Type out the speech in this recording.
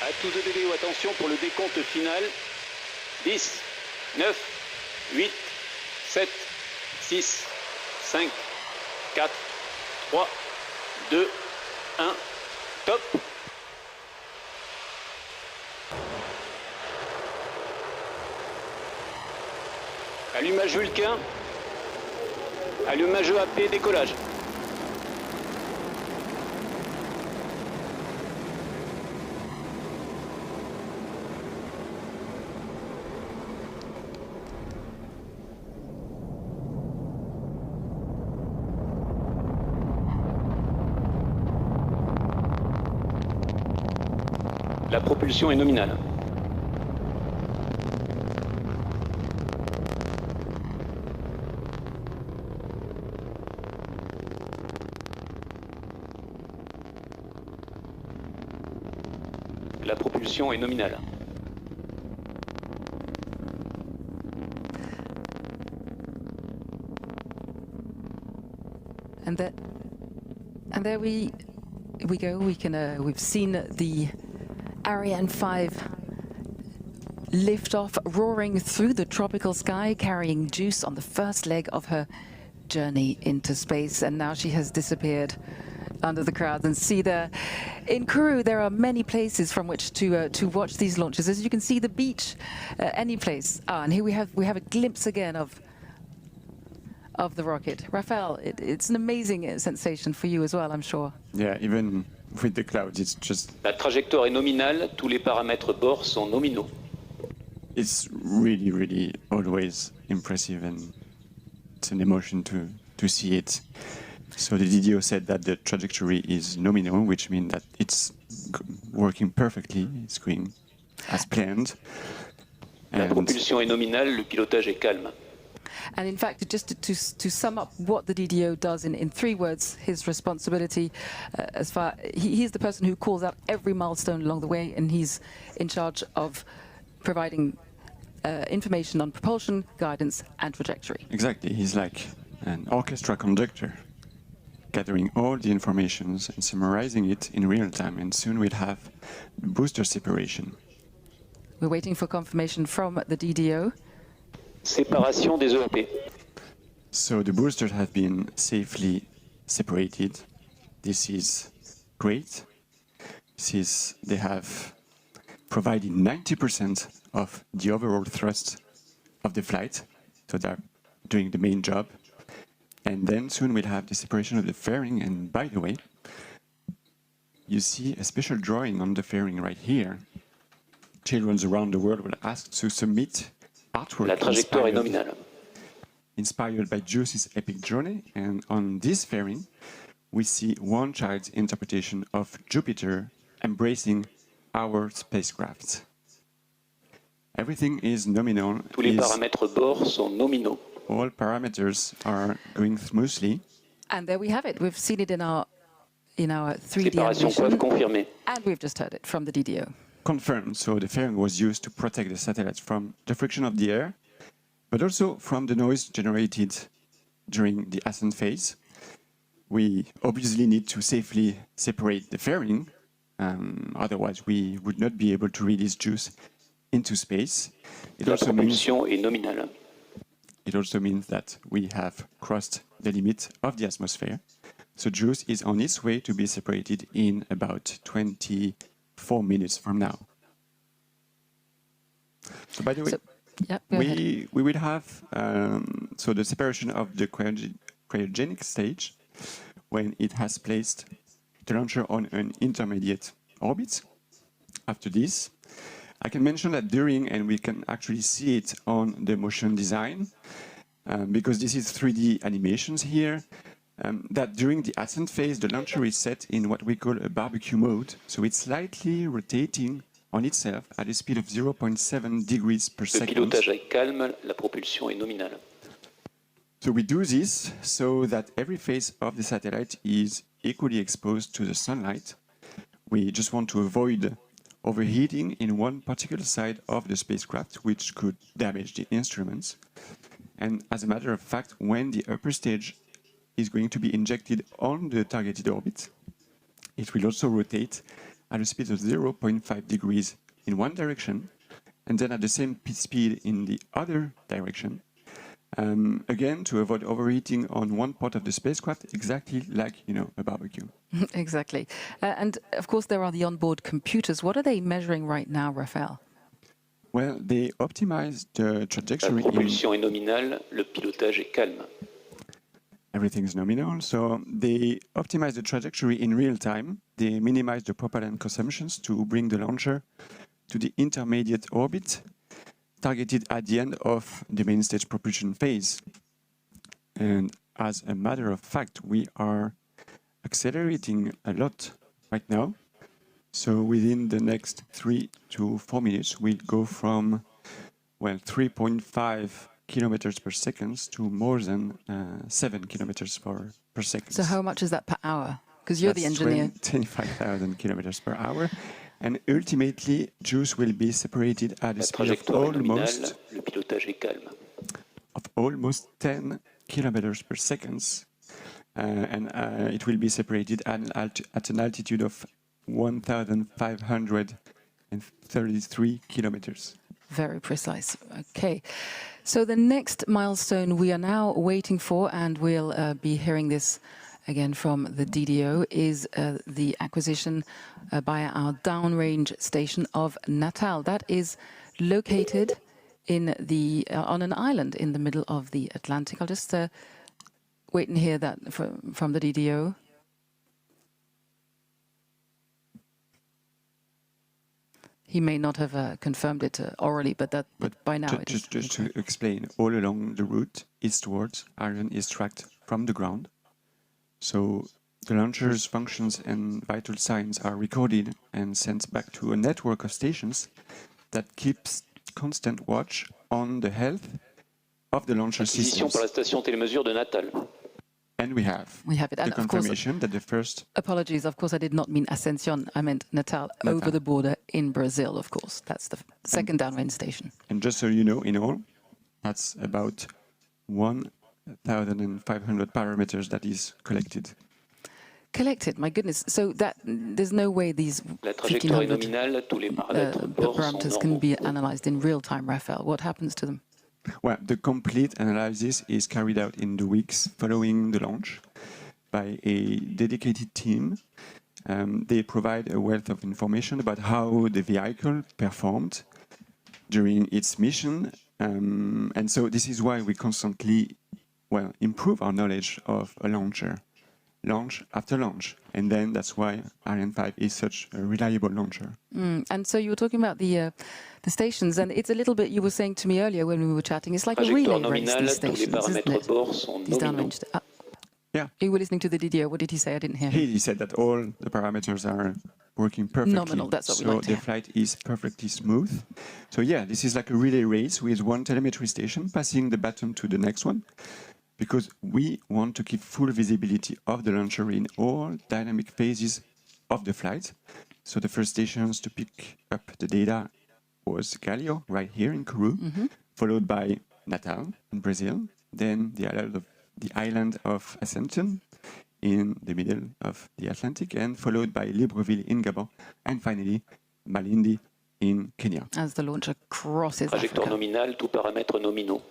À tous de DD, attention pour le décompte final. 10, 9, 8, 7, 6, 5, 4, 3, 2, 1, top. Allumage Vulcain. Allumage AP, décollage. La propulsion est nominale. La propulsion est nominale. And there we go. We've seen the Ariane 5 lift off, roaring through the tropical sky, carrying Juice on the first leg of her journey into space. And now she has disappeared under the crowds. And see there, in Kourou, there are many places from which to watch these launches. As you can see, the beach, any place. And here we have a glimpse again of the rocket. Raphael, it's an amazing sensation for you as well, I'm sure. Yeah, even with the clouds, it's just... La trajectoire est nominale, tous les paramètres bord sont nominaux. It's really, really always impressive, and it's an emotion to see it. So the DDO said that the trajectory is nominal, which means that it's working perfectly, it's going as planned. La propulsion est nominale, le pilotage est calme. And in fact, just to sum up what the DDO does in 3 words, his responsibility, he's the person who calls out every milestone along the way, and he's in charge of providing information on propulsion, guidance, and trajectory. Exactly, he's like an orchestra conductor, gathering all the informations and summarizing it in real time, and soon we'll have booster separation. We're waiting for confirmation from the DDO. Séparation des EAP. So the boosters have been safely separated. This is great. They have provided 90% of the overall thrust of the flight, so they're doing the main job. And then soon we'll have the separation of the fairing. And by the way, you see a special drawing on the fairing right here. Children around the world were asked to submit artwork La trajectoire est nominale. Inspired by Juice's epic journey, and on this fairing, we see one child's interpretation of Jupiter embracing our spacecraft. Everything is nominal. Tous les paramètres bord sont nominaux. All parameters are going smoothly. And there we have it. We've seen it in our 3D Séparation animation, confirmée. and we've just heard it from the DDO. Confirmed. So the fairing was used to protect the satellites from the friction of the air, but also from the noise generated during the ascent phase. We obviously need to safely separate the fairing, otherwise we would not be able to release Juice into space. La propulsion est nominale. It also means that we have crossed the limit of the atmosphere. So Juice is on its way to be separated in about 24 minutes from now. So by the way, we will have so the separation of the cryogenic stage when it has placed the launcher on an intermediate orbit. After this, I can mention that during, and we can actually see it on the motion design, because this is 3D animations here, that during the ascent phase, the launcher is set in what we call a barbecue mode. So it's slightly rotating on itself at a speed of 0.7 degrees per second. Le pilotage est calme, la propulsion est nominale. So we do this so that every face of the satellite is equally exposed to the sunlight. We just want to avoid overheating in one particular side of the spacecraft, which could damage the instruments. And as a matter of fact, when the upper stage is going to be injected on the targeted orbit, it will also rotate at a speed of 0.5 degrees in one direction, and then at the same speed in the other direction. Again, to avoid overheating on one part of the spacecraft, exactly like, a barbecue. Exactly. And of course, there are the onboard computers. What are they measuring right now, Raphaël? Well, they optimize the trajectory. La propulsion est nominale, le pilotage est calme. Everything's nominal, so they optimize the trajectory in real time. They minimize the propellant consumptions to bring the launcher to the intermediate orbit, targeted at the end of the main stage propulsion phase. And as a matter of fact, we are accelerating a lot right now. So within the next 3 to 4 minutes, we'll go from, 3.5 kilometers per second to more than 7 kilometers per second. So how much is that per hour? Because you're the engineer. 25,000 kilometers per hour. And ultimately, juice will be separated at a speed of almost 10 kilometers per second. And it will be separated at an altitude of 1,533 kilometers. Very precise. Okay. So the next milestone we are now waiting for, and we'll be hearing this again from the DDO, is the acquisition by our downrange station of Natal. That is located in on an island in the middle of the Atlantic. I'll just wait and hear that from the DDO. He may not have confirmed it orally, but by now it is. Just to explain, all along the route eastwards, Ariane is tracked from the ground. So the launcher's functions and vital signs are recorded and sent back to a network of stations that keeps constant watch on the health of the launcher systems. Par la station télémesure de Natal. And we have it. The confirmation that the first... Apologies, of course, I did not mean Ascension. I meant Natal, over the border in Brazil, of course. That's the second downrange station. And just so you know, in all, that's about 1,500 parameters that is collected. Collected, my goodness. So there's no way these 1,500 parameters can be analyzed in real time, Raphaël. What happens to them? Well, the complete analysis is carried out in the weeks following the launch by a dedicated team. They provide a wealth of information about how the vehicle performed during its mission. And so this is why we constantly, improve our knowledge of a launcher, launch after launch. And then that's why Ariane 5 is such a reliable launcher. And so you were talking about the stations, and it's a little bit, you were saying to me earlier when we were chatting, it's like a relay race, these stations, isn't it? These downrange. Yeah. You were listening to the DDO. What did he say? I didn't hear him. He said that all the parameters are working perfectly. Nominal, that's what we like to hear. So the flight is perfectly smooth. So yeah, this is like a relay race with one telemetry station passing the baton to the next one, because we want to keep full visibility of the launcher in all dynamic phases of the flight. So the first stations to pick up the data was Galileo, right here in Kourou, followed by Natal in Brazil, then the island of Ascension in the middle of the Atlantic, and followed by Libreville in Gabon, and finally Malindi in Kenya. As the launcher crosses Trajectoire Africa. nominale, tout paramètres nominaux.